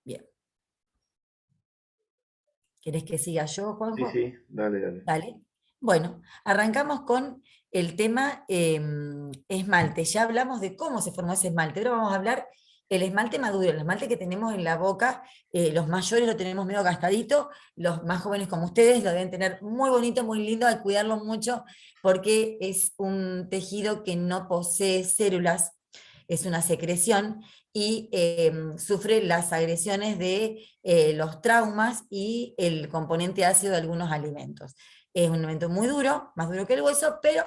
Bien. ¿Querés que siga yo, Sí, Juanjo? sí, dale, dale. Dale. Bueno, arrancamos con el tema esmalte. Ya hablamos de cómo se formó ese esmalte. Ahora vamos a hablar el esmalte maduro, el esmalte que tenemos en la boca. Los mayores lo tenemos medio gastadito, los más jóvenes como ustedes lo deben tener muy bonito, muy lindo, hay que cuidarlo mucho porque es un tejido que no posee células, es una secreción y sufre las agresiones de los traumas y el componente ácido de algunos alimentos. Es un alimento muy duro, más duro que el hueso, pero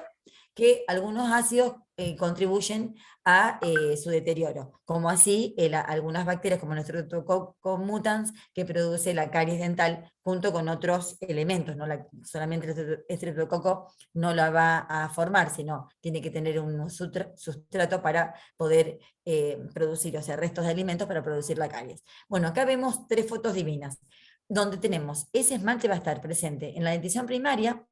que algunos ácidos contribuyen a su deterioro, como así algunas bacterias como el Streptococcus mutans que produce la caries dental junto con otros elementos, no solamente el estreptococo no la va a formar, sino tiene que tener un sustrato para poder producir, o sea, restos de alimentos para producir la caries. Bueno, acá vemos tres fotos divinas, donde tenemos ese esmalte va a estar presente en la dentición primaria,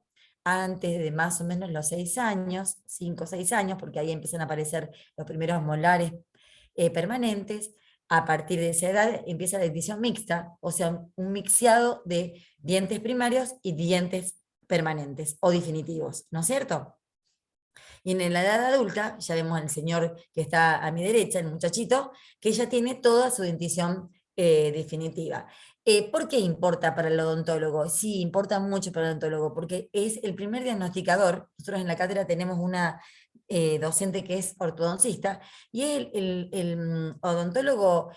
antes de más o menos los 6 años, 5 o 6 años, porque ahí empiezan a aparecer los primeros molares permanentes. A partir de esa edad empieza la dentición mixta, o sea, un mixeado de dientes primarios y dientes permanentes o definitivos, ¿no es cierto? Y en la edad adulta, ya vemos al señor que está a mi derecha, el muchachito, que ya tiene toda su dentición definitiva. ¿Por qué importa para el odontólogo? Sí, importa mucho para el odontólogo, porque es el primer diagnosticador. Nosotros en la cátedra tenemos una docente que es ortodoncista, y es el odontólogo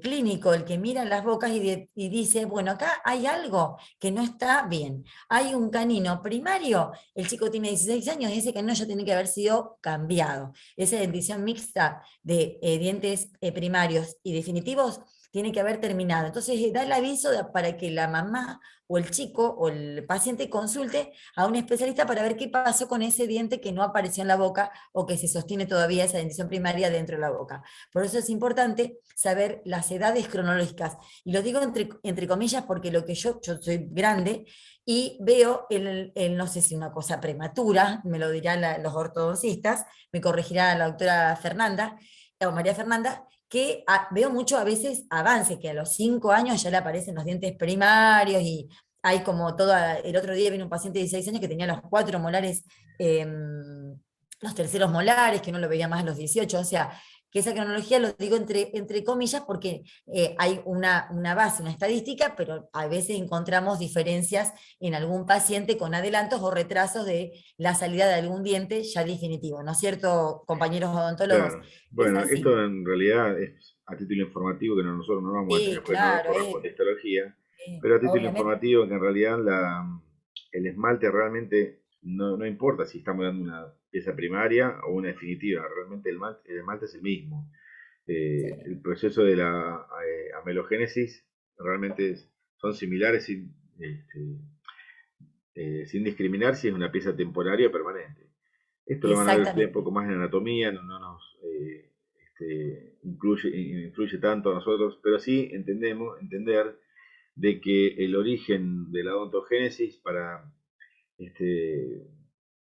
clínico, el que mira las bocas y dice, bueno, acá hay algo que no está bien. Hay un canino primario, el chico tiene 16 años, y ese canino ya tiene que haber sido cambiado. Esa dentición mixta de dientes primarios y definitivos tiene que haber terminado. Entonces da el aviso para que la mamá o el chico o el paciente consulte a un especialista para ver qué pasó con ese diente que no apareció en la boca o que se sostiene todavía esa dentición primaria dentro de la boca. Por eso es importante saber las edades cronológicas. Y lo digo entre comillas porque lo que yo soy grande y veo, no sé si una cosa prematura, me lo dirán los ortodoncistas, me corregirá la doctora Fernanda, o María Fernanda, que veo mucho a veces avance, que a los 5 años ya le aparecen los dientes primarios y hay como toda, el otro día vino un paciente de 16 años que tenía los 4 molares, los terceros molares, que no lo veía más a los 18, o sea, que esa cronología lo digo entre comillas porque hay una base, una estadística, pero a veces encontramos diferencias en algún paciente con adelantos o retrasos de la salida de algún diente ya definitivo, ¿no es cierto, compañeros odontólogos? Claro. Es Bueno, así. esto en realidad es a título informativo, que nosotros no vamos a tener Sí, pues no claro, por odontología, pero a título obviamente. informativo que en realidad el esmalte realmente no importa si estamos dando una pieza primaria o una definitiva, realmente el esmalte es el mismo. Sí. El proceso de la amelogénesis realmente son similares sin discriminar si es una pieza temporaria o permanente. Esto lo van a ver ustedes un Exactamente. poco más en anatomía, no nos influye tanto a nosotros, pero sí entender de que el origen de la odontogénesis este,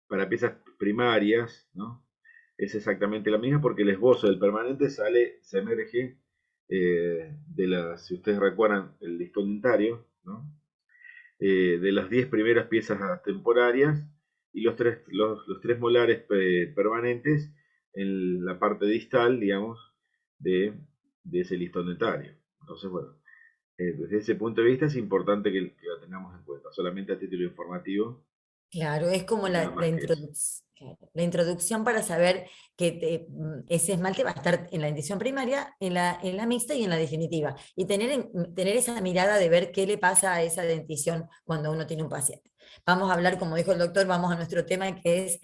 para piezas primarias, ¿no? Es exactamente la misma porque el esbozo del permanente se emerge si ustedes recuerdan el listón dentario, ¿no? De las 10 primeras piezas temporarias y los tres molares permanentes en la parte distal, digamos, de ese listón dentario. Entonces, bueno, desde ese punto de vista es importante que lo tengamos en cuenta, solamente a título informativo Claro, es como y nada más que eso. la introducción para saber que ese esmalte va a estar en la dentición primaria, en la mixta y en la definitiva. Y tener esa mirada de ver qué le pasa a esa dentición cuando uno tiene un paciente. Vamos a hablar, como dijo el doctor, vamos a nuestro tema que es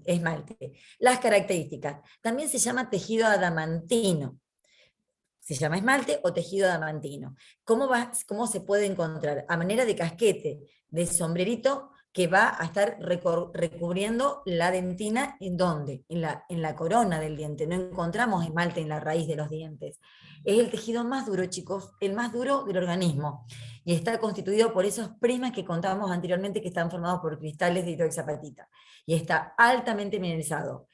esmalte. Las características. También se llama tejido adamantino. Se llama esmalte o tejido adamantino. ¿Cómo se puede encontrar? A manera de casquete, de sombrerito que va a estar recubriendo la dentina. ¿En dónde? En la corona del diente. No encontramos esmalte en la raíz de los dientes. Es el tejido más duro, chicos, el más duro del organismo. Y está constituido por esos prismas que contábamos anteriormente que están formados por cristales de hidroxapatita. Y está altamente mineralizado.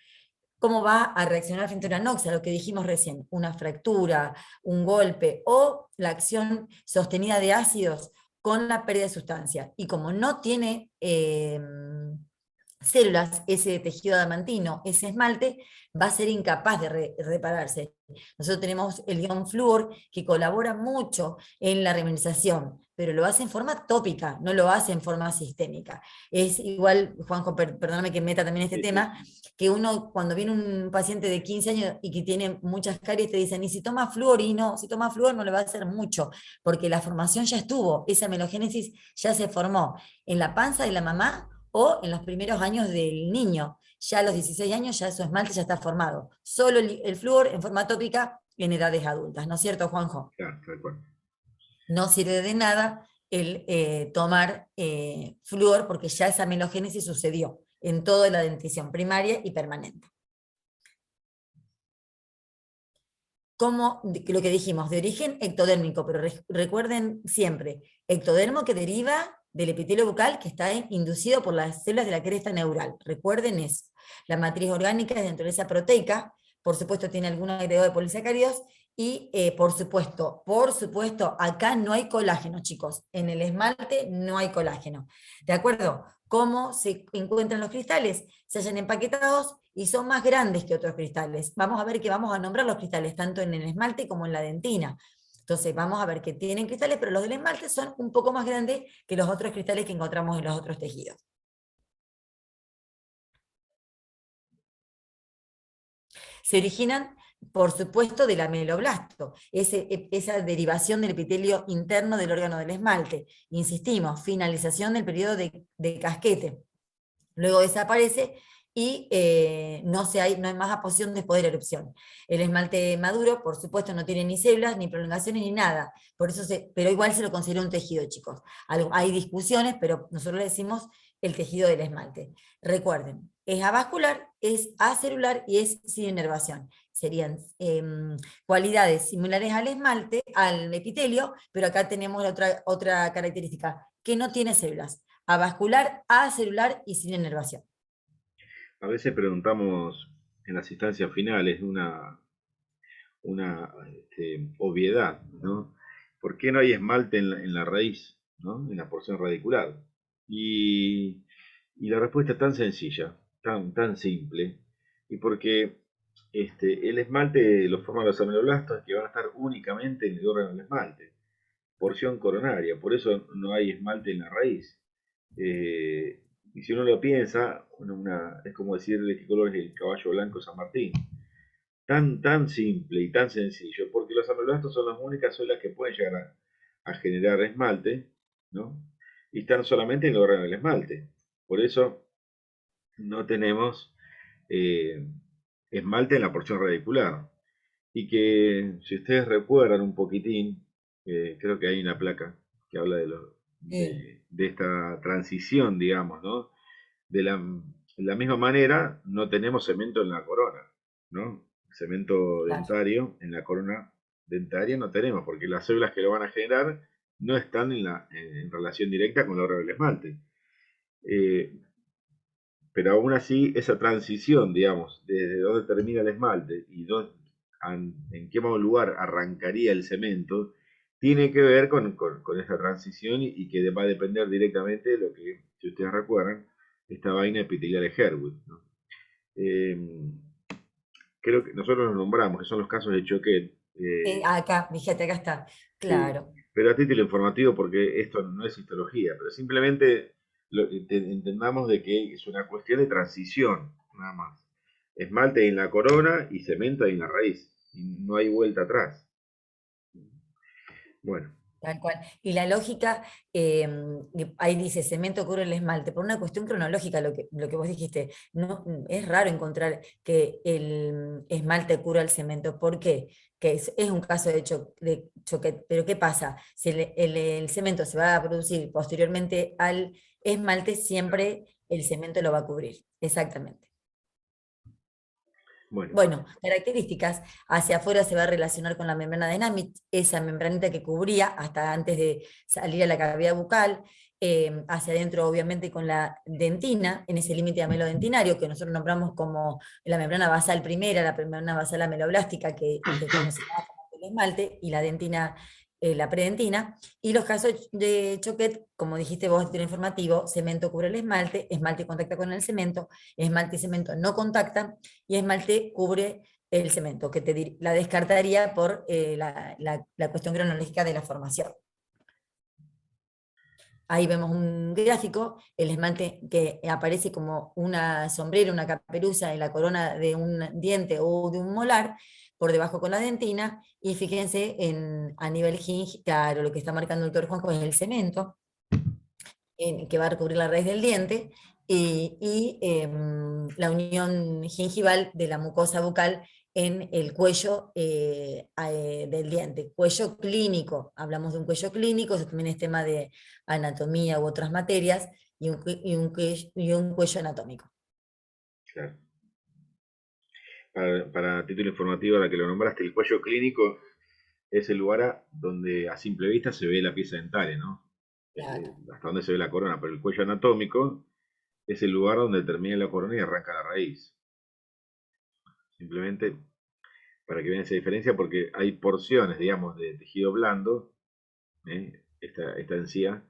cómo va a reaccionar frente a una anoxia, lo que dijimos recién, una fractura, un golpe o la acción sostenida de ácidos con la pérdida de sustancia. Y como no tiene células, ese tejido adamantino, ese esmalte, va a ser incapaz de repararse. Nosotros tenemos el ion flúor que colabora mucho en la remineralización, pero lo hace en forma tópica, no lo hace en forma sistémica. Es igual, Juanjo, perdóname que meta también este Sí, sí, tema, que uno cuando viene un paciente de 15 años y que tiene muchas caries, te dicen, y si toma flúor, y no, si toma flúor no le va a hacer mucho, porque la formación ya estuvo, esa melogénesis ya se formó en la panza de la mamá o en los primeros años del niño. Ya a los 16 años ya su esmalte ya está formado. Solo el flúor en forma tópica en edades adultas, ¿no es cierto, Juanjo? claro, tal cual. No sirve de nada el tomar flúor porque ya esa melogénesis sucedió en toda la dentición primaria y permanente. Como lo que dijimos, de origen ectodérmico, pero recuerden siempre, ectodermo que deriva del epitelio bucal que está inducido por las células de la cresta neural. Recuerden eso. La matriz orgánica es de naturaleza proteica, por supuesto tiene algún agregado de polisacáridos y por supuesto, acá no hay colágeno, chicos. En el esmalte no hay colágeno. ¿De acuerdo? ¿Cómo se encuentran los cristales? Se hallan empaquetados y son más grandes que otros cristales. Vamos a ver que vamos a nombrar los cristales, tanto en el esmalte como en la dentina. Entonces vamos a ver que tienen cristales, pero los del esmalte son un poco más grandes que los otros cristales que encontramos en los otros tejidos. Se originan, por supuesto, del ameloblasto, esa derivación del epitelio interno del órgano del esmalte. Insistimos, finalización del periodo de casquete. Luego desaparece y no hay más aposición después de la erupción. El esmalte maduro, por supuesto, no tiene ni células, ni prolongaciones, ni nada. Por eso pero igual se lo considera un tejido, chicos. Hay discusiones, pero nosotros le decimos el tejido del esmalte. Recuerden, es avascular, es acelular y es sin inervación. Serían cualidades similares al esmalte, al epitelio, pero acá tenemos otra característica, que no tiene células. Avascular, acelular y sin inervación. A veces preguntamos en las instancias finales una obviedad, ¿no? ¿Por qué no hay esmalte en la raíz, ¿no? En la porción radicular? Y, y la respuesta es tan sencilla, tan simple, y porque el esmalte lo forman los ameloblastos que van a estar únicamente en el órgano del esmalte, porción coronaria, por eso no hay esmalte en la raíz. Eh, y si uno lo piensa, es como decirle qué color es el caballo blanco San Martín. Tan simple y tan sencillo, porque los ameloblastos son las únicas células que pueden llegar a generar esmalte, ¿no? Y están solamente en el órgano del esmalte. Por eso no tenemos eh, esmalte en la porción radicular. Y que, si ustedes recuerdan un poquitín, creo que hay una placa que habla Sí, de esta transición, digamos, ¿no? De la misma manera, no tenemos cemento en la corona, ¿no? Cemento claro. dentario en la corona dentaria no tenemos, porque las células que lo van a generar no están en relación directa con la obra del esmalte. Eh, pero aún así, esa transición, digamos, desde dónde termina el esmalte y en qué lugar arrancaría el cemento, tiene que ver con esa transición y que va a depender directamente de lo que, si ustedes recuerdan, esta vaina epitelial de Herwig, ¿no? Eh, Creo que nosotros los nombramos, que son los casos de Choquet. Acá, fíjate, acá está. Sí, Claro. pero a título informativo, porque esto no es histología, pero simplemente entendamos de que es una cuestión de transición, nada más. Esmalte en la corona y cemento en la raíz. Y no hay vuelta atrás. Bueno, Tal cual. Y la lógica, ahí dice, cemento cubre el esmalte, por una cuestión cronológica, lo que vos dijiste, no, es raro encontrar que el esmalte cura el cemento. ¿Por qué? Que es un caso de choque, pero ¿qué pasa? Si el cemento se va a producir posteriormente al esmalte, siempre el cemento lo va a cubrir. Exactamente. bueno, Bueno, características. Hacia afuera se va a relacionar con la membrana de Namić, esa membranita que cubría hasta antes de salir a la cavidad bucal. hacia adentro obviamente con la dentina, en ese límite amelodentinario que nosotros nombramos como la membrana basal primera, la membrana basal ameloblástica, que conocemos como el esmalte, y la dentina, la predentina, y los casos de Choquet, como dijiste vos en el informativo, cemento cubre el esmalte contacta con el cemento, esmalte y cemento no contactan, y esmalte cubre el cemento, que la descartaría por la cuestión cronológica de la formación. Ahí vemos un gráfico, el esmalte que aparece como una sombrera, una caperuza en la corona de un diente o de un molar, por debajo con la dentina, y fíjense a nivel gingival, claro, lo que está marcando el doctor Juanjo es el cemento, que va a recubrir la raíz del diente, la unión gingival de la mucosa bucal en el cuello del diente. Cuello clínico, hablamos de un cuello clínico, eso también es tema de anatomía u otras materias, y un cuello anatómico. Claro. Para título informativo, ahora que lo nombraste, el cuello clínico es el lugar donde a simple vista se ve la pieza dentaria, ¿no? Claro. Hasta donde se ve la corona, pero el cuello anatómico es el lugar donde termina la corona y arranca la raíz. Simplemente para que vean esa diferencia, porque hay porciones, digamos, de tejido blando, esta encía,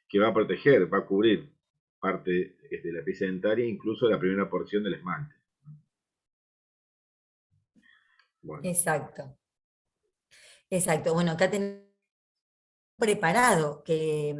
que va a proteger, va a cubrir parte de la pieza dentaria, incluso la primera porción del esmalte. Bueno, Exacto. Exacto. Bueno, acá tenemos preparado que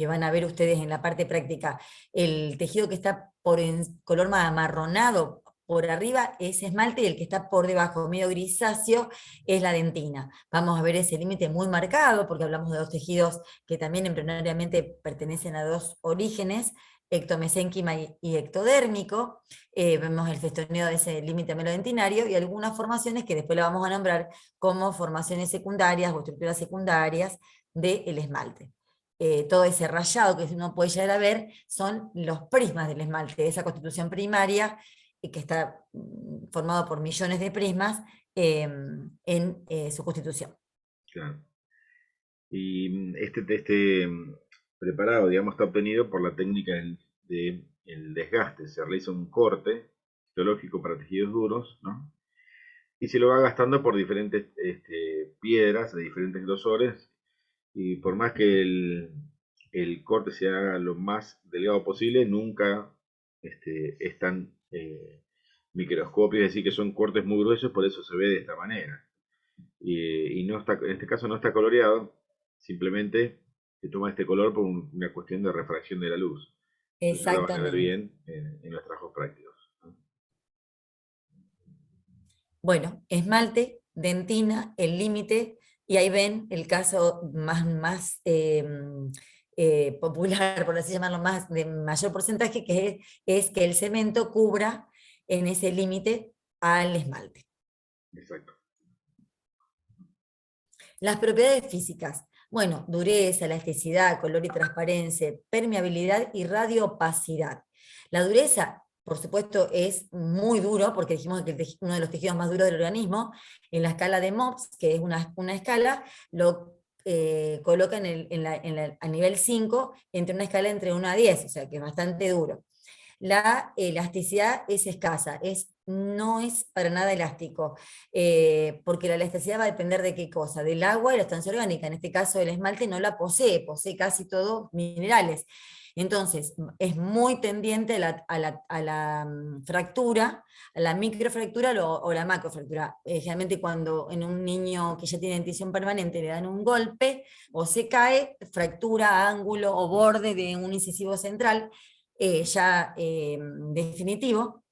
van a ver ustedes en la parte práctica. El tejido que está por color más amarronado por arriba es esmalte, y el que está por debajo, medio grisáceo, es la dentina. Vamos a ver ese límite muy marcado, porque hablamos de dos tejidos que también embrionariamente pertenecen a dos orígenes, ectomesénquima y ectodérmico. Vemos el festoneo de ese límite amelodentinario y algunas formaciones que después le vamos a nombrar como formaciones secundarias o estructuras secundarias del esmalte. Todo ese rayado que uno puede llegar a ver son los prismas del esmalte, esa constitución primaria que está formado por millones de prismas en su constitución. claro. Y este preparado, digamos, está obtenido por la técnica del desgaste. Se realiza un corte histológico para tejidos duros, ¿no? Y se lo va gastando por diferentes piedras de diferentes grosores. Y por más que el corte se haga lo más delgado posible, nunca es tan microscópico, es decir, que son cortes muy gruesos, por eso se ve de esta manera. Y no está, en este caso no está coloreado, simplemente se toma este color por una cuestión de refracción de la luz. Entonces ahora van a ver Exactamente. bien en los trabajos prácticos, ¿no? Bueno, esmalte, dentina, el límite, y ahí ven el caso más popular, por así llamarlo, más de mayor porcentaje, que es que el cemento cubra en ese límite al esmalte. Exacto. Las propiedades físicas. Bueno, dureza, elasticidad, color y transparencia, permeabilidad y radioopacidad. La dureza, por supuesto, es muy duro, porque dijimos que uno de los tejidos más duros del organismo, en la escala de MOPS, que es una escala, lo coloca a nivel 5, entre una escala entre 1 a 10, o sea que es bastante duro. La elasticidad es escasa, no es para nada elástico, porque la elasticidad va a depender de qué cosa, del agua y la sustancia orgánica. En este caso el esmalte no la posee casi todo minerales. Entonces es muy tendiente a la fractura, a la microfractura o la macrofractura. Generalmente cuando en un niño que ya tiene dentición permanente le dan un golpe o se cae, fractura ángulo o borde de un incisivo central, ya definitivo,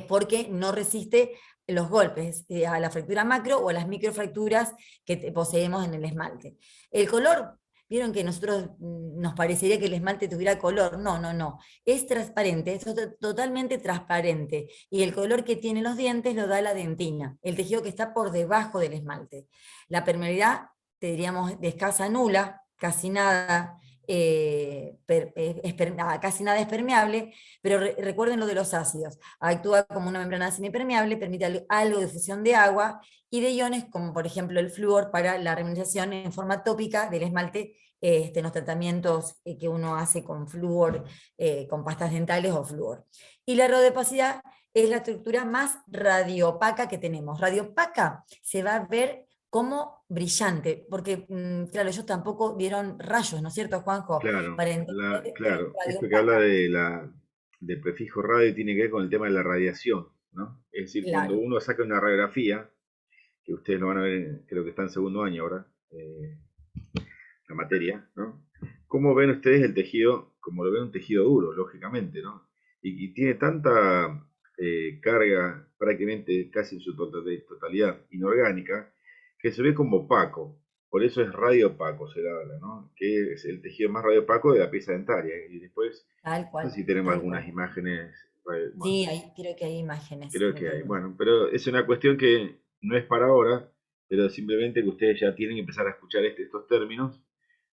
porque no resiste los golpes a la fractura macro o a las microfracturas que poseemos en el esmalte. El color, vieron que nosotros nos parecería que el esmalte tuviera color. No, no, no. Es transparente, es totalmente transparente. Y el color que tienen los dientes lo da la dentina, el tejido que está por debajo del esmalte. La permeabilidad, te diríamos, de escasa nula, casi nada. casi nada es permeable, pero recuerden lo de los ácidos. Actúa como una membrana semipermeable, permite algo de fusión de agua y de iones, como por ejemplo el flúor para la remineralización en forma tópica del esmalte en los tratamientos que uno hace con flúor, con pastas dentales o flúor. Y la radiopacidad es la estructura más radiopaca que tenemos. Radiopaca se va a ver como brillante, porque claro, ellos tampoco vieron rayos, ¿no es cierto, Juanjo? Claro, Para entender qué es claro, esto que habla radiopaca. del prefijo radio tiene que ver con el tema de la radiación, ¿no? Es decir, cuando Claro, uno saca una radiografía, que ustedes lo van a ver, creo que está en segundo año ahora, la materia, ¿no? ¿Cómo ven ustedes el tejido, como lo ven un tejido duro, lógicamente, ¿no? Y tiene tanta carga, prácticamente casi en su totalidad inorgánica, que se ve como opaco. Por eso es radiopaco, se le habla, ¿no? Que es el tejido más radiopaco de la pieza dentaria. Y después, tal no sé cual, si tenemos tal algunas cual. imágenes, bueno, Sí, creo que hay imágenes, creo creo que que hay hay. imágenes. Bueno, pero es una cuestión que no es para ahora, pero simplemente que ustedes ya tienen que empezar a escuchar estos términos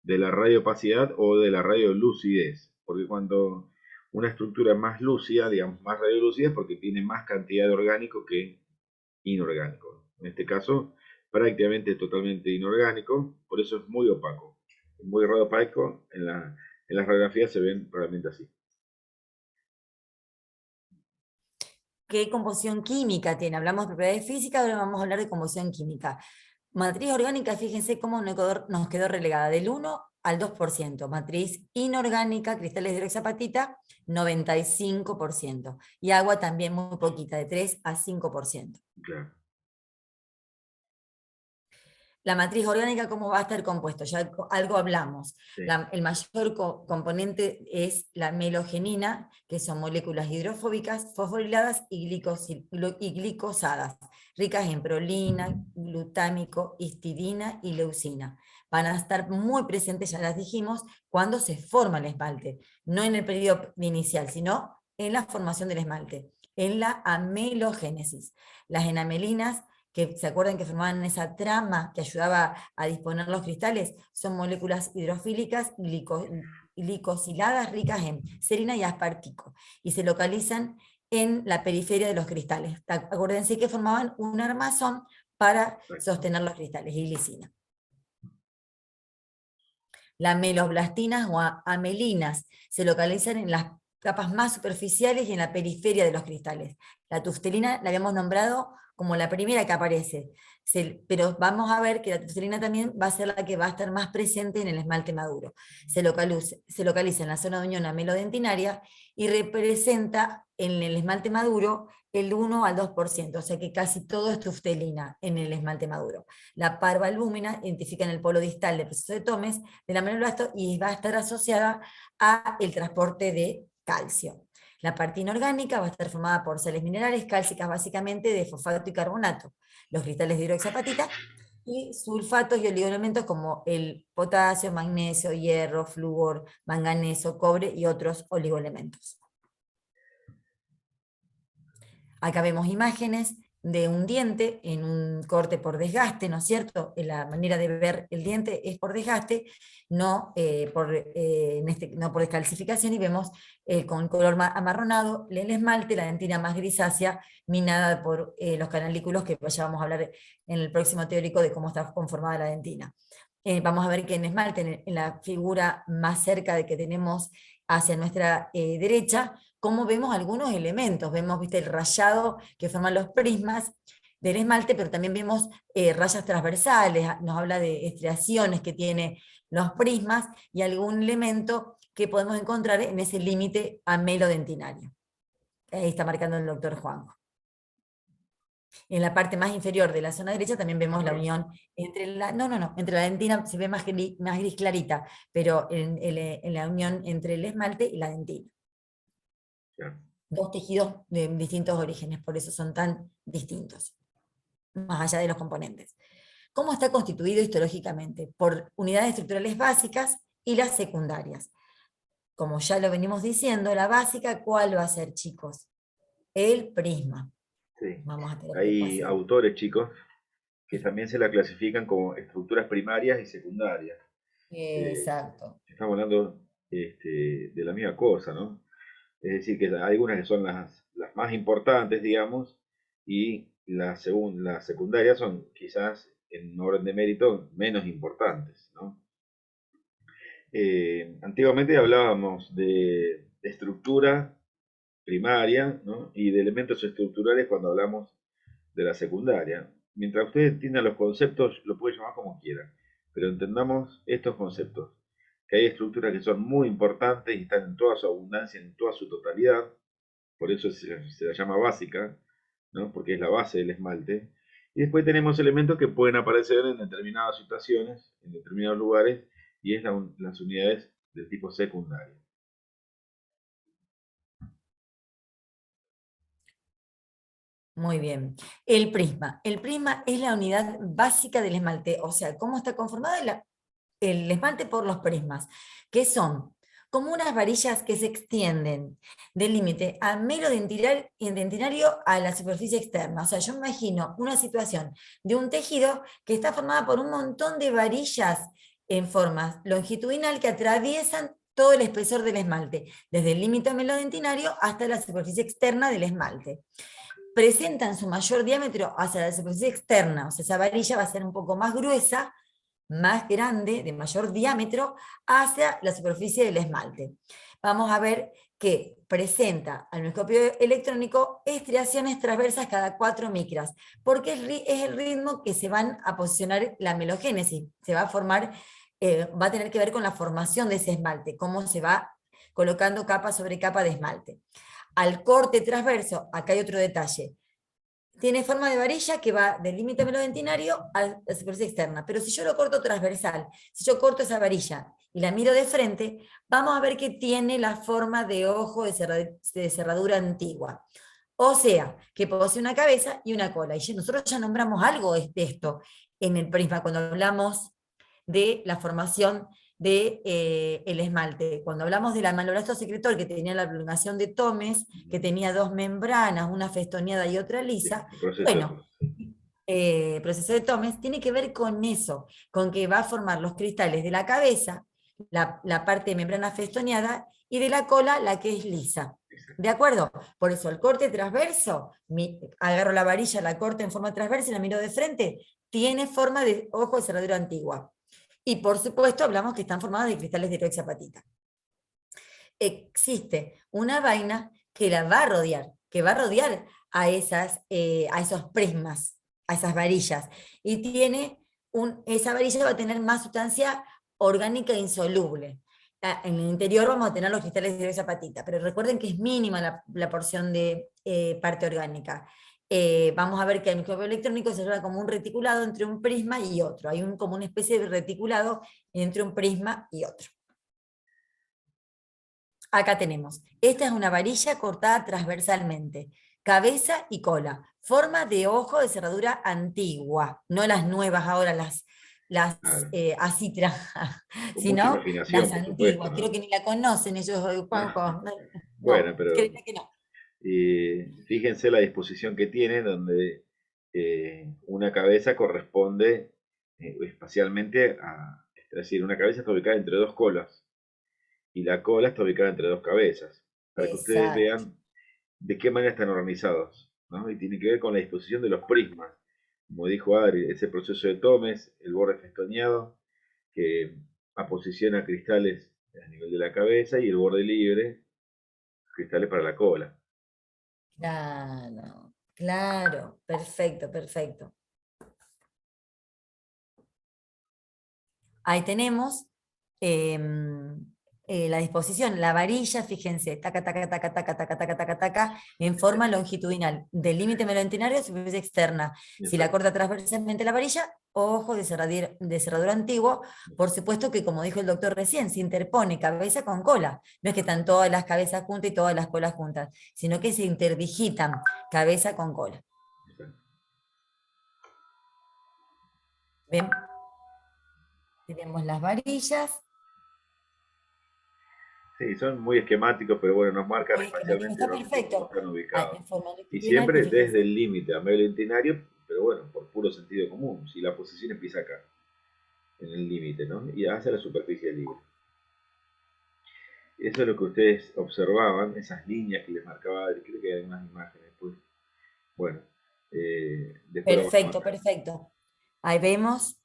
de la radiopacidad o de la radiolucidez. Porque cuando una estructura es más lúcida, digamos, más radiolúcida, es porque tiene más cantidad de orgánico que inorgánico. En este caso, prácticamente totalmente inorgánico, por eso es muy opaco. Muy radiopaco, en las radiografías se ven realmente así. ¿Qué composición química tiene? Hablamos de propiedades físicas, ahora vamos a hablar de composición química. Matriz orgánica, fíjense cómo nos quedó relegada del 1 al 2%. Matriz inorgánica, cristales de hidroxapatita, 95%. Y agua también muy poquita, de 3 a 5%. Claro, La matriz orgánica, ¿cómo va a estar compuesto? Ya algo hablamos. sí, El mayor componente es la melogenina, que son moléculas hidrofóbicas, fosforiladas y glicosadas, ricas en prolina, glutámico, histidina y leucina. Van a estar muy presentes, ya las dijimos, cuando se forma el esmalte, no en el periodo inicial, sino en la formación del esmalte, en la amelogénesis. Las enamelinas que se acuerdan que formaban esa trama que ayudaba a disponer los cristales, son moléculas hidrofílicas glicosiladas ricas en serina y aspartico, y se localizan en la periferia de los cristales. Acuérdense que formaban un armazón para exacto. sostener los cristales, y glicina. Las meloblastinas o amelinas se localizan en las capas más superficiales y en la periferia de los cristales. La tuftelina la habíamos nombrado como la primera que aparece, pero vamos a ver que la tuftelina también va a ser la que va a estar más presente en el esmalte maduro. Se localiza en la zona de unión amelodentinaria y representa en el esmalte maduro el 1 al 2%, o sea que casi todo es tuftelina en el esmalte maduro. La parva albúmina identifica en el polo distal del proceso de Tomes del ameloblasto y va a estar asociada a el transporte de calcio. La parte inorgánica va a estar formada por sales minerales cálcicas básicamente de fosfato y carbonato, los cristales de hidroxapatita y sulfatos y oligoelementos como el potasio, magnesio, hierro, flúor, manganeso, cobre y otros oligoelementos. Acá vemos imágenes de un diente en un corte por desgaste, ¿no es cierto? La manera de ver el diente es por desgaste, no por descalcificación, y vemos con color amarronado el esmalte, la dentina más grisácea, minada por los canalículos, que ya vamos a hablar en el próximo teórico de cómo está conformada la dentina. Vamos a ver que en esmalte, en la figura más cerca de que tenemos hacia nuestra derecha, cómo vemos algunos elementos. Vemos, viste, el rayado que forman los prismas del esmalte, pero también vemos rayas transversales, nos habla de estriaciones que tiene los prismas y algún elemento que podemos encontrar en ese límite amelodentinario. Ahí está marcando el doctor Juanjo. En la parte más inferior de la zona derecha también vemos la Claro, unión entre entre la dentina se ve más gris clarita, pero en la unión entre el esmalte y la dentina. claro. Dos tejidos de distintos orígenes, por eso son tan distintos, más allá de los componentes. ¿Cómo está constituido histológicamente? Por unidades estructurales básicas y las secundarias. Como ya lo venimos diciendo, la básica, ¿cuál va a ser, chicos? El prisma. Sí. Vamos a tener que Hay pasar. autores, chicos, que también se la clasifican como estructuras primarias y secundarias. Eh, Exacto. Estamos hablando de la misma cosa, ¿no? Es decir, que hay algunas que son las más importantes, digamos, y las secundarias son quizás en orden de mérito menos importantes, ¿no? Antiguamente hablábamos de estructura primaria, ¿no? Y de elementos estructurales cuando hablamos de la secundaria. Mientras ustedes entiendan los conceptos, lo pueden llamar como quieran, pero entendamos estos conceptos, que hay estructuras que son muy importantes y están en toda su abundancia, en toda su totalidad, por eso se la llama básica, ¿no? Porque es la base del esmalte. Y después tenemos elementos que pueden aparecer en determinadas situaciones, en determinados lugares, y es las unidades del tipo secundario. Muy bien. El prisma. El prisma es la unidad básica del esmalte, o sea, cómo está conformado el esmalte por los prismas, que son como unas varillas que se extienden del límite a mero dentinario a la superficie externa. O sea, yo me imagino una situación de un tejido que está formada por un montón de varillas en forma longitudinal que atraviesan todo el espesor del esmalte, desde el límite melodentinario hasta la superficie externa del esmalte. Presentan su mayor diámetro hacia la superficie externa, o sea, esa varilla va a ser un poco más gruesa, más grande, de mayor diámetro, hacia la superficie del esmalte. Vamos a ver que presenta al microscopio electrónico estriaciones transversas cada 4 micras, porque es el ritmo que se van a posicionar la melogénesis, se va a formar, va a tener que ver con la formación de ese esmalte, cómo se va colocando capa sobre capa de esmalte. Al corte transverso, acá hay otro detalle, tiene forma de varilla que va del límite melodentinario a la superficie externa. Pero si yo lo corto transversal, si yo corto esa varilla y la miro de frente, vamos a ver que tiene la forma de ojo de cerradura antigua. O sea, que posee una cabeza y una cola. Y nosotros ya nombramos algo de esto en el prisma, cuando hablamos de la formación de, el esmalte. Cuando hablamos del amalolasto secretor, que tenía la prolongación de Tomes, que tenía dos membranas, una festoneada y otra lisa, El proceso de bueno, todo. proceso de Tomes tiene que ver con eso, con que va a formar los cristales de la cabeza, la parte de membrana festoneada, y de la cola la que es lisa. ¿De acuerdo? Por eso el corte transverso, agarro la varilla, la corto en forma transversa y la miro de frente, tiene forma de ojo de cerradura antigua. Y por supuesto hablamos que están formadas de cristales de zapatita. Existe una vaina que la va a rodear, que va a rodear a esos prismas, a esas varillas. Y esa varilla va a tener más sustancia orgánica e insoluble. En el interior vamos a tener los cristales de zapatita, pero recuerden que es mínima la porción de parte orgánica. Vamos a ver que el microscopio electrónico se llama como un reticulado entre un prisma y otro. Hay como una especie de reticulado entre un prisma y otro. Acá tenemos. Esta es una varilla cortada transversalmente, cabeza y cola. Forma de ojo de cerradura antigua, no las nuevas ahora, las Claro. acitra, Con mucha sino imaginación, las por supuesto, antiguas. Creo ¿no? que ni la conocen ellos, Juanjo. No, Bueno, no, pero créeme que no. fíjense la disposición que tiene, donde una cabeza corresponde espacialmente es decir, una cabeza está ubicada entre dos colas y la cola está ubicada entre dos cabezas, para que ustedes Exacto. vean de qué manera están organizados, ¿no? Y tiene que ver con la disposición de los prismas. Como dijo Adri, ese proceso de Tomes, el borde festoneado, que posiciona cristales a nivel de la cabeza y el borde libre, cristales para la cola. Claro, claro. Perfecto, perfecto. Ahí tenemos la disposición, la varilla, fíjense, taca, taca, taca, taca, taca, taca, taca, taca, en forma longitudinal, del límite melodentinario a su superficie externa. Si la Exacto. corta transversalmente la varilla, ojo de cerradura antiguo, por supuesto que, como dijo el doctor recién, se interpone cabeza con cola. No es que están todas las cabezas juntas y todas las colas juntas, sino que se interdigitan cabeza con cola. Exacto. ¿Ven? Tenemos las varillas. Sí, son muy esquemáticos, pero bueno, nos marcan Muy esquemático, espacialmente está dónde perfecto. están Ah, ubicados. en forma Y longitudinal, y siempre desde fíjense. el límite a medio lentinario, pero bueno, por puro sentido común, si la posición empieza acá. en el límite, ¿no? Y hacia la superficie libre. Eso es lo que ustedes observaban, esas líneas que les marcaba Adri, creo que hay unas imágenes después. Bueno, después lo vamos a Perfecto, mandar. perfecto. Ahí vemos.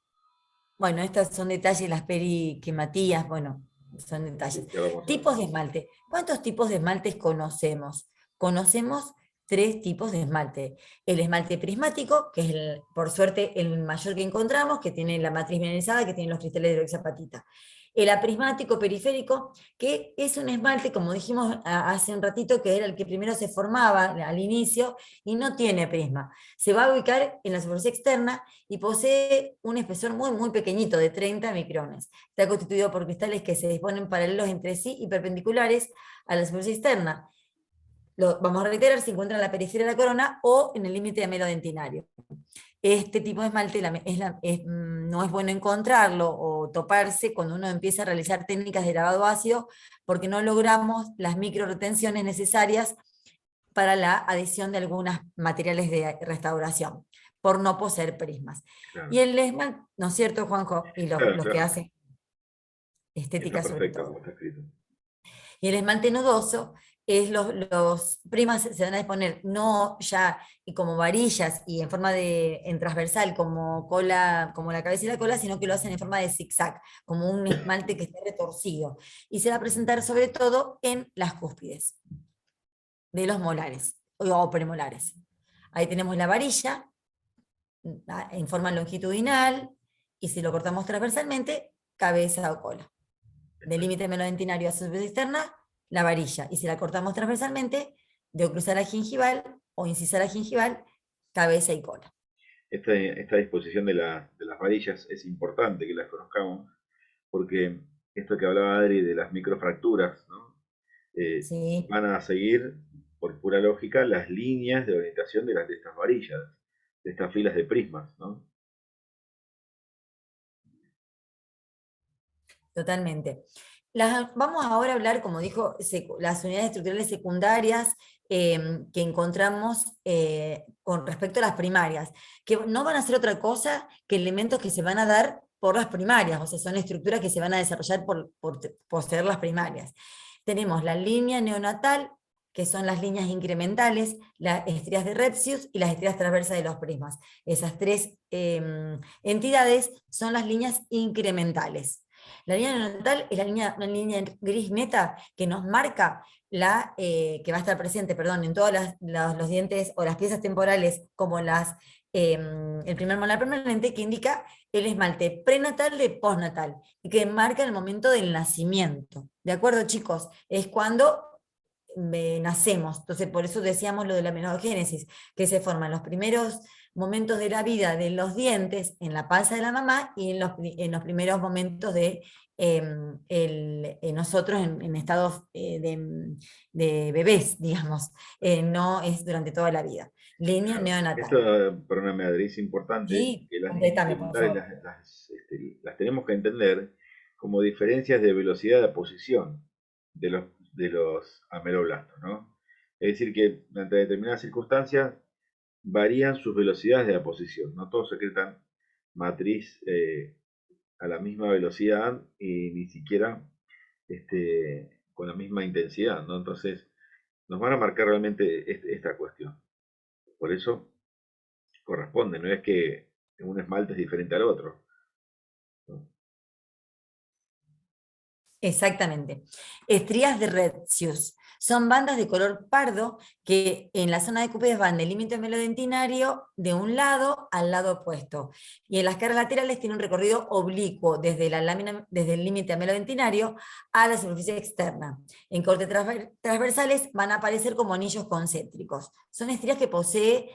Bueno, estos son detalles, las periquematías, bueno, son detalles. Sí, ya vamos a ver. Tipos de esmalte. ¿Cuántos tipos de esmaltes conocemos? Conocemos tres tipos de esmalte. El esmalte prismático, que es por suerte el mayor que encontramos, que tiene la matriz mineralizada, que tiene los cristales de hidroxapatita. El aprismático periférico, que es un esmalte, como dijimos hace un ratito, que era el que primero se formaba al inicio y no tiene prisma. Se va a ubicar en la superficie externa y posee un espesor muy, muy pequeñito, de 30 micrones. Está constituido por cristales que se disponen paralelos entre sí y perpendiculares a la superficie externa. Vamos a reiterar, se encuentra en la periferia de la corona o en el límite amelodentinario. Este tipo de esmalte no es bueno encontrarlo o toparse cuando uno empieza a realizar técnicas de lavado ácido porque no logramos las micro retenciones necesarias para la adición de algunos materiales de restauración, por no poseer prismas. Y Claro, el esmalte, ¿no es cierto, Juanjo? Y claro, los que claro. hacen Está estética sobre perfecto como todo. está escrito. Y el esmalte nudoso es los primas se van a disponer no ya y como varillas y en forma en transversal como cola, como la cabeza y la cola, sino que lo hacen en forma de zigzag, como un esmalte que esté retorcido. Y se va a presentar sobre todo en las cúspides de los molares o premolares. Ahí tenemos la varilla en forma longitudinal y si lo cortamos transversalmente, cabeza o cola. Del límite melodentinario a su superficie externa, la varilla. Y si la cortamos transversalmente, de oclusal a gingival o incisal a gingival, cabeza y cola. Esta disposición de las varillas es importante que las conozcamos, porque esto que hablaba Adri de las microfracturas, ¿no? ¿Sí? Van a seguir, por pura lógica, las líneas de orientación de estas varillas, de estas filas de prismas, ¿no? Totalmente. Vamos ahora a hablar, como dijo, las unidades estructurales secundarias que encontramos con respecto a las primarias, que no van a ser otra cosa que elementos que se van a dar por las primarias, o sea, son estructuras que se van a desarrollar por poseer las primarias. Tenemos la línea neonatal, que son las líneas incrementales, las estrías de Repsius y las estrías transversas de los prismas. Esas tres entidades son las líneas incrementales. La línea neonatal es una línea gris neta que nos marca que va a estar presente, perdón, en todos los dientes o las piezas temporales, como el primer molar permanente, que indica el esmalte prenatal de postnatal y que marca el momento del nacimiento. ¿De acuerdo, chicos? Es cuando nacemos. Entonces, por eso decíamos lo de la menogénesis, que se forman los primeros momentos de la vida de los dientes en la panza de la mamá y en los primeros momentos de nosotros en estados de bebés, digamos. No es durante toda la vida. Línea Claro. neonatal. Esto, perdóname, Adri, es importante Sí, que las líneas completame, por incrementales favor. las tenemos que entender como diferencias de velocidad de posición de los ameroblastos, ¿no? Es decir, que ante determinadas circunstancias varían sus velocidades de aposición, no todos secretan matriz a la misma velocidad y ni siquiera con la misma intensidad, ¿no? Entonces, nos van a marcar realmente esta cuestión. Por eso corresponde, no es que un esmalte es diferente al otro, ¿no? Exactamente. Estrías de Retzius. Son bandas de color pardo que en la zona de cúpides van del límite melodentinario de un lado al lado opuesto. Y en las caras laterales tiene un recorrido oblicuo desde la lámina, desde el límite melodentinario a la superficie externa. En cortes transversales van a aparecer como anillos concéntricos. Son estrías que posee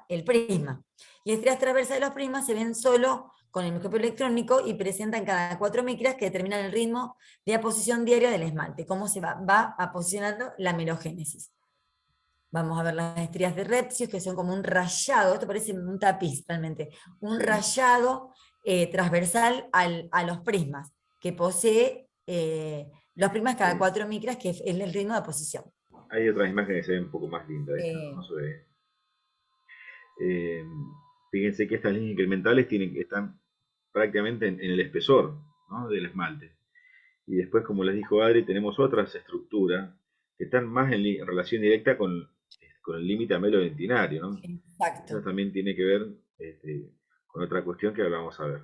el prisma. Y estrías transversales de los prismas se ven solo con el microscopio electrónico y presentan cada 4 micras que determinan el ritmo de posición diaria del esmalte, cómo va a posicionando la melogénesis. Vamos a ver las estrías de Repsius, que son como un rayado, esto parece un tapiz realmente, un Sí. rayado transversal a los prismas, que posee los prismas cada Eh, 4 micras, que es el ritmo de posición. Hay otras imágenes que se ven un poco más lindas, esta Eh, no se ve. Eh, Fíjense que estas líneas incrementales están prácticamente en el espesor, ¿no? Del esmalte. Y después, como les dijo Adri, tenemos otras estructuras que están más en relación directa con el límite amelo-dentinario, ¿no? Eso Exacto. también tiene que ver con otra cuestión que ahora vamos a ver.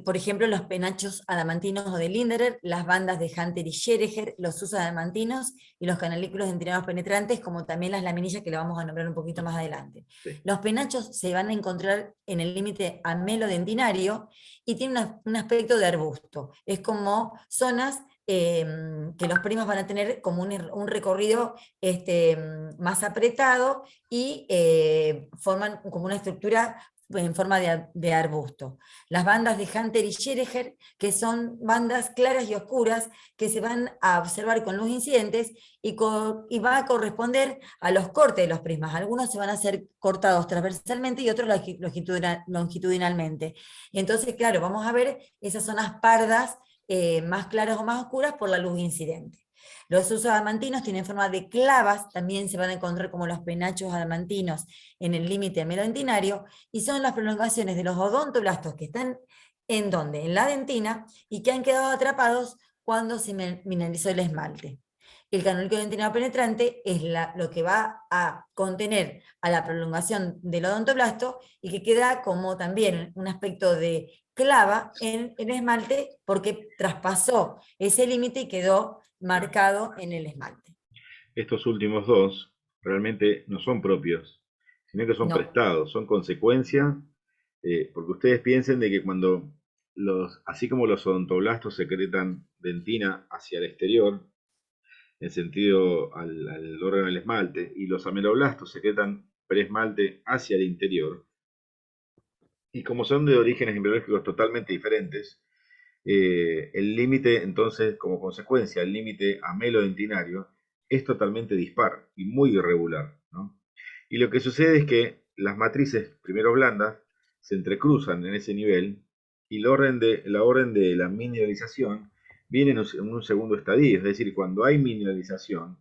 Por ejemplo, los penachos adamantinos o de Linderer, las bandas de Hunter y Schereger, los usos adamantinos y los canalículos dentinados penetrantes, como también las laminillas que le vamos a nombrar un poquito más adelante. Sí. Los penachos se van a encontrar en el límite amelo-dentinario y tienen un aspecto de arbusto. Es como zonas que los primos van a tener como un recorrido más apretado y forman como una estructura en forma de arbusto. Las bandas de Hunter y Schereger, que son bandas claras y oscuras que se van a observar con luz incidentes y va a corresponder a los cortes de los prismas. Algunos se van a ser cortados transversalmente y otros longitudinalmente. Entonces, claro, vamos a ver esas zonas pardas más claras o más oscuras por la luz incidente. Los usos adamantinos tienen forma de clavas, también se van a encontrar como los penachos adamantinos en el límite melodentinario, y son las prolongaciones de los odontoblastos que están en donde, en la dentina, y que han quedado atrapados cuando se mineralizó el esmalte. El canónico dentinado penetrante es lo que va a contener a la prolongación del odontoblasto y que queda como también un aspecto de clava en el esmalte porque traspasó ese límite y quedó Claro. marcado en el esmalte. Estos últimos dos realmente no son propios, sino que son No, prestados, son consecuencia, porque ustedes piensen de que cuando así como los odontoblastos secretan dentina hacia el exterior, en sentido al órgano del esmalte, y los ameloblastos secretan preesmalte hacia el interior, y como son de orígenes embriológicos totalmente diferentes, el límite, entonces, como consecuencia, el límite amelodentinario es totalmente dispar y muy irregular, ¿no? Y lo que sucede es que las matrices, primero blandas, se entrecruzan en ese nivel y la orden de la mineralización viene en un segundo estadio, es decir, cuando hay mineralización,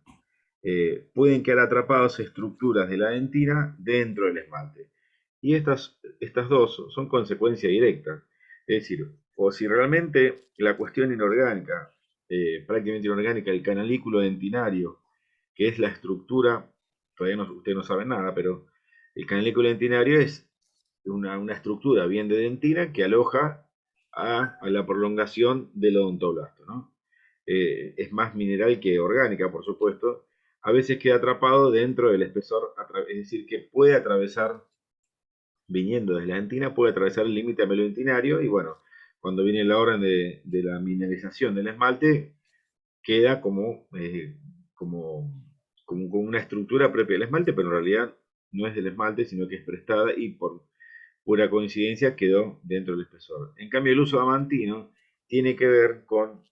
pueden quedar atrapados estructuras de la dentina dentro del esmalte. Y estas dos son consecuencia directa. Es decir, o si realmente la cuestión inorgánica, prácticamente inorgánica, el canalículo dentinario, que es la estructura, todavía no, ustedes no saben nada, pero el canalículo dentinario es una estructura bien de dentina que aloja a la prolongación del odontoblasto, ¿no? Es más mineral que orgánica, por supuesto. A veces queda atrapado dentro del espesor, es decir, que puede atravesar, viniendo desde la dentina, puede atravesar el límite amelodentinario y bueno, cuando viene la hora de la mineralización del esmalte, queda como, como una estructura propia del esmalte, pero en realidad no es del esmalte, sino que es prestada y por pura coincidencia quedó dentro del espesor. En cambio, el uso amantino tiene que ver con,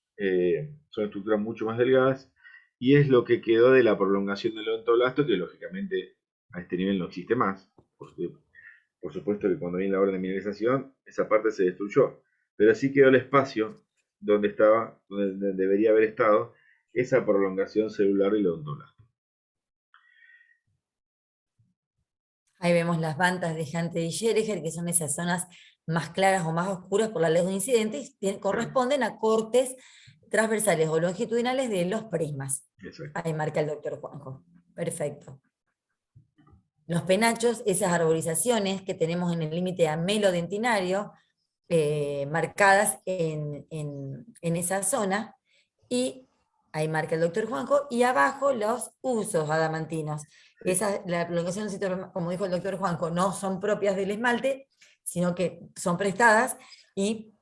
son estructuras mucho más delgadas y es lo que quedó de la prolongación del odontoblasto, que lógicamente a este nivel no existe más. Por supuesto que cuando viene la orden de mineralización, esa parte se destruyó, pero sí quedó el espacio donde estaba, donde debería haber estado esa prolongación celular del odontoblasto. ahí vemos las bandas de Hunter y Schereger, que son esas zonas más claras o más oscuras por la luz de incidentes, y Claro, corresponden a cortes transversales o longitudinales de los prismas. exacto. Ahí marca el doctor Juanjo. Perfecto. Los penachos, esas arborizaciones que tenemos en el límite amelodentinario, marcadas en esa zona, y ahí marca el doctor Juanjo, y abajo los usos adamantinos. Sí. La prolongación, como dijo el doctor Juanjo, no son propias del esmalte, sino que son prestadas, y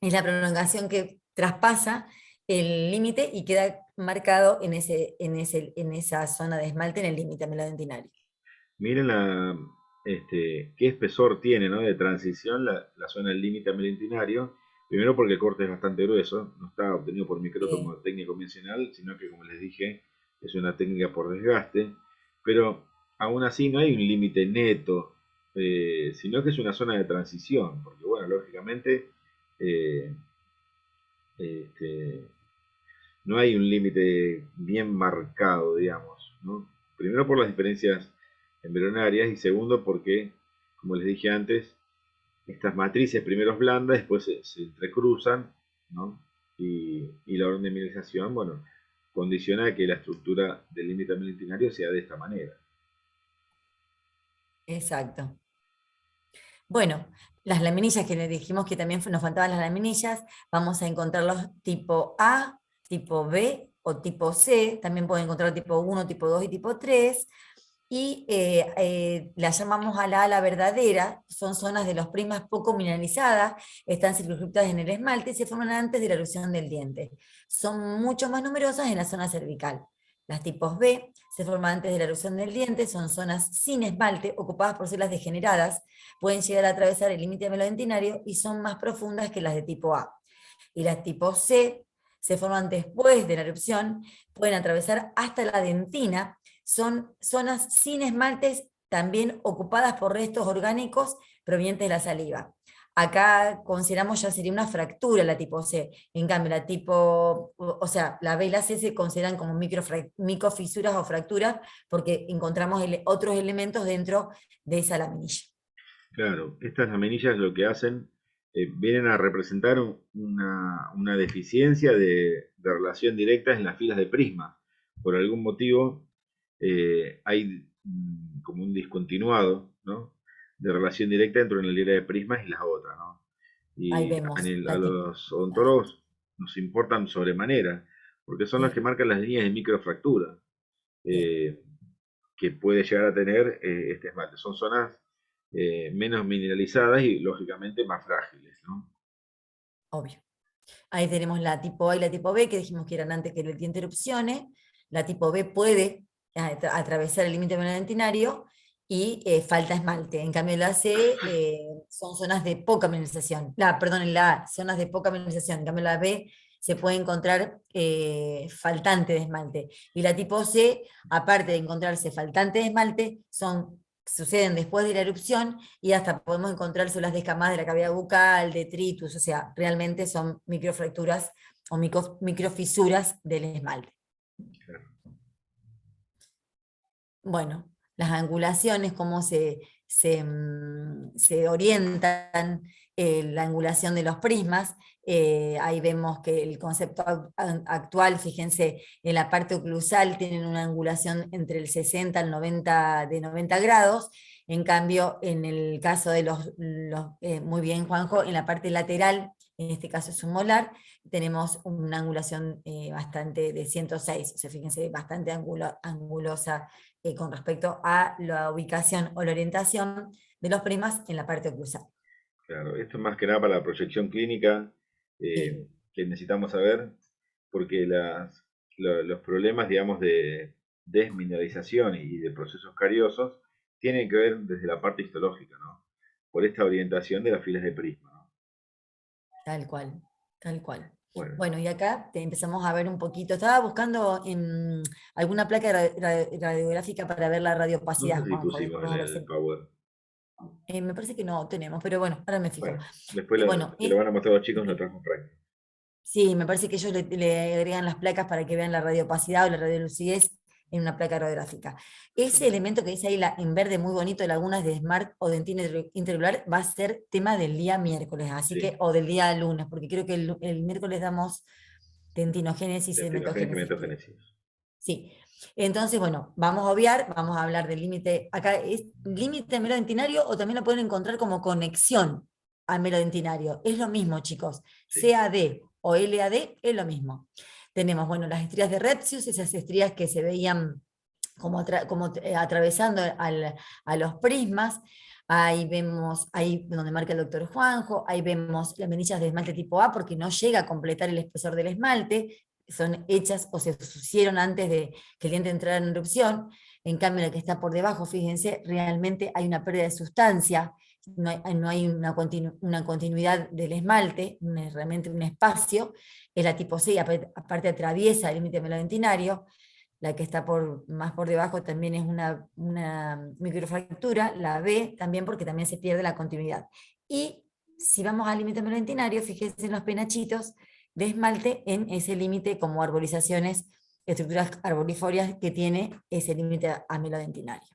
es la prolongación que traspasa el límite y queda marcado en esa zona de esmalte en el límite amelodentinario. Miren qué espesor tiene, ¿no? De transición la zona del límite amelentinario. Primero porque el corte es bastante grueso, no está obtenido por microtomo técnica convencional, sino que como les dije, es una técnica por desgaste. Pero aún así no hay un límite neto, sino que es una zona de transición, porque bueno, lógicamente eh, este, no hay un límite bien marcado, digamos, ¿no? Primero por las diferencias embrionarias y segundo porque, como les dije antes, estas matrices, primero es blanda, después se entrecruzan, ¿no? Y la orden de mineralización, bueno, condiciona que la estructura del límite melitinario sea de esta manera. Exacto. Bueno, las laminillas que le dijimos que también nos faltaban las laminillas, vamos a encontrarlos tipo A, tipo B o tipo C, también pueden encontrar tipo 1, tipo 2 y tipo 3. Y la llamamos a la ala verdadera, son zonas de los prismas poco mineralizadas, están circunscritas en el esmalte y se forman antes de la erupción del diente. Son mucho más numerosas en la zona cervical. Las tipos B se forman antes de la erupción del diente, son zonas sin esmalte, ocupadas por células degeneradas, pueden llegar a atravesar el límite melodentinario y son más profundas que las de tipo A. Y las tipo C se forman después de la erupción, pueden atravesar hasta la dentina, son zonas sin esmaltes también ocupadas por restos orgánicos provenientes de la saliva. Acá consideramos ya sería una fractura la tipo C, en cambio la tipo, o sea, la B y la C se consideran como microfisuras o fracturas porque encontramos otros elementos dentro de esa laminilla. Claro, estas laminillas lo que hacen, vienen a representar una deficiencia de relación directa en las filas de prisma. Por algún motivo hay como un discontinuado, ¿no? De relación directa entre una hilera de prismas y las otras, ¿no? Ahí Y vemos a la tipo. los odontólogos nos importan sobremanera, porque son las que Sí, marcan las líneas de microfractura sí, eh, que puede llegar a tener este esmalte. Son zonas menos mineralizadas y lógicamente más frágiles, ¿no? obvio. Ahí tenemos la tipo A y la tipo B, que dijimos que eran antes que el diente erupcione. La tipo B puede atravesar el límite melodentinario y falta esmalte. En cambio, la C son zonas de poca mineralización. Perdón, en la A, zonas de poca mineralización. En cambio, la B se puede encontrar faltante de esmalte. Y la tipo C, aparte de encontrarse faltante de esmalte, suceden después de la erupción y hasta podemos encontrar células descamadas de la cavidad bucal, detritus, o sea, realmente son microfracturas o microfisuras del esmalte. Bueno, las angulaciones, cómo se orientan, la angulación de los prismas. Ahí vemos que el concepto actual, fíjense, en la parte oclusal tienen una angulación entre el 60 al 90 de 90 grados. En cambio, en el caso de muy bien, Juanjo, en la parte lateral, en este caso es un molar, tenemos una angulación bastante de 106, o sea, fíjense, bastante angulosa con respecto a la ubicación o la orientación de los primas en la parte oclusal. Claro, esto es más que nada para la proyección clínica Sí, que necesitamos saber, porque los problemas, digamos, de desmineralización y de procesos cariosos tienen que ver desde la parte histológica, ¿no? Por esta orientación de las filas de prisma, ¿no? tal cual, tal cual. Bueno, Bueno, y acá empezamos a ver un poquito. Estaba buscando en alguna placa radiográfica para ver la no sé radiopacidad, si Juanjo. pusimos Después en a ver el si. Power. Me parece que no tenemos, pero bueno, ahora me fijo. Bueno, después Bueno, que lo van a mostrar los chicos, lo trajo Frank. sí, me parece que ellos le agregan las placas para que vean la radiopacidad o la radiolucidez en una placa radiográfica. Ese Excelente. elemento que dice ahí en verde muy bonito, lagunas de Smart o dentina intercelular, va a ser tema del día miércoles, así que, Sí, o del día lunes, porque creo que el miércoles damos dentinogénesis y dentinogénesis y cementogénesis. cementogénesis. Sí. Entonces, bueno, vamos a obviar, vamos a hablar del límite. Acá es límite melodentinario o también lo pueden encontrar como conexión al melodentinario. Es lo mismo, chicos. Sí, CAD o LAD es lo mismo. Tenemos, bueno, las estrías de Repsius, esas estrías que se veían como atravesando a los prismas. Ahí vemos, ahí donde marca el doctor Juanjo, ahí vemos las menillas de esmalte tipo A porque no llega a completar el espesor del esmalte, son hechas o se hicieron antes de que el diente entrara en erupción. En cambio, la que está por debajo, fíjense, realmente hay una pérdida de sustancia, no hay una continuidad del esmalte, realmente un espacio. Es la tipo C, aparte atraviesa el límite melodentinario. La que está más por debajo también es una microfractura, la B también porque también se pierde la continuidad. Y si vamos al límite melodentinario, fíjense en los penachitos de esmalte en ese límite como arborizaciones, estructuras arborifolias que tiene ese límite amelodentinario.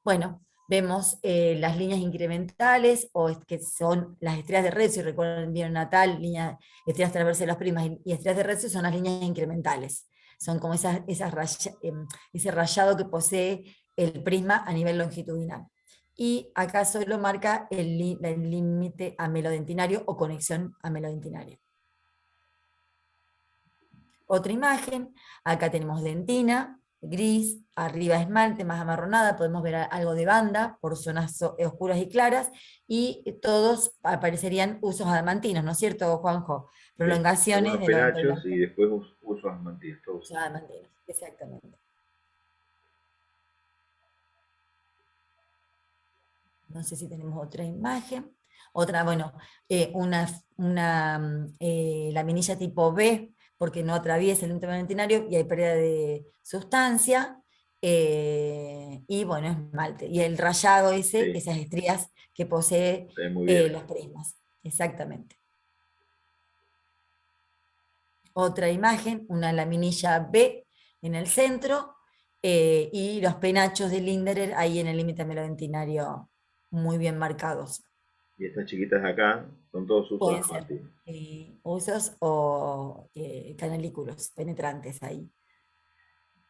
Bueno, Vemos las líneas incrementales, que son las estrellas de Recio, recuerden bien natal, estrellas transversales de las primas y estrellas de Recio son las líneas incrementales. Son como ese rayado que posee el prisma a nivel longitudinal. Y acá solo marca el límite amelodentinario o conexión amelodentinaria. Otra imagen, acá tenemos dentina, gris, arriba esmalte, más amarronada, podemos ver algo de banda por zonas oscuras y claras, y todos aparecerían usos adamantinos, ¿no es cierto, Juanjo? Sí, Prolongaciones algunos de los penachos y después uso asmantíes, todos. usos adamantinos, exactamente. No sé si tenemos otra imagen. Otra, bueno, laminilla tipo B, porque no atraviesa el límite valentinario y hay pérdida de sustancia. Y bueno, esmalte. Y el rayado ese, Sí, esas estrías que posee se ve muy bien los eso. prismas. Exactamente. Otra imagen, una laminilla B en el centro, y los penachos de Linderer ahí en el límite melodentinario muy bien marcados. Y estas chiquitas de acá son todos usos Pueden ser asmantíes. usos o canalículos penetrantes ahí.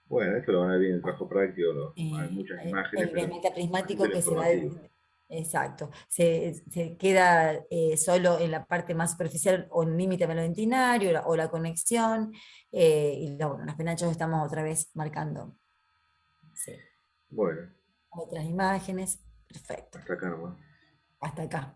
Bueno, esto lo van a ver bien en el Bueno, trabajo práctico, hay muchas imágenes, el pero a prismático título que se va, informativo. exacto, se queda solo en la parte más superficial o en límite melodentinario o la conexión, y bueno, los penachos estamos otra vez marcando. Sí. Bueno, Otras imágenes, perfecto, hasta acá nomás. hasta acá.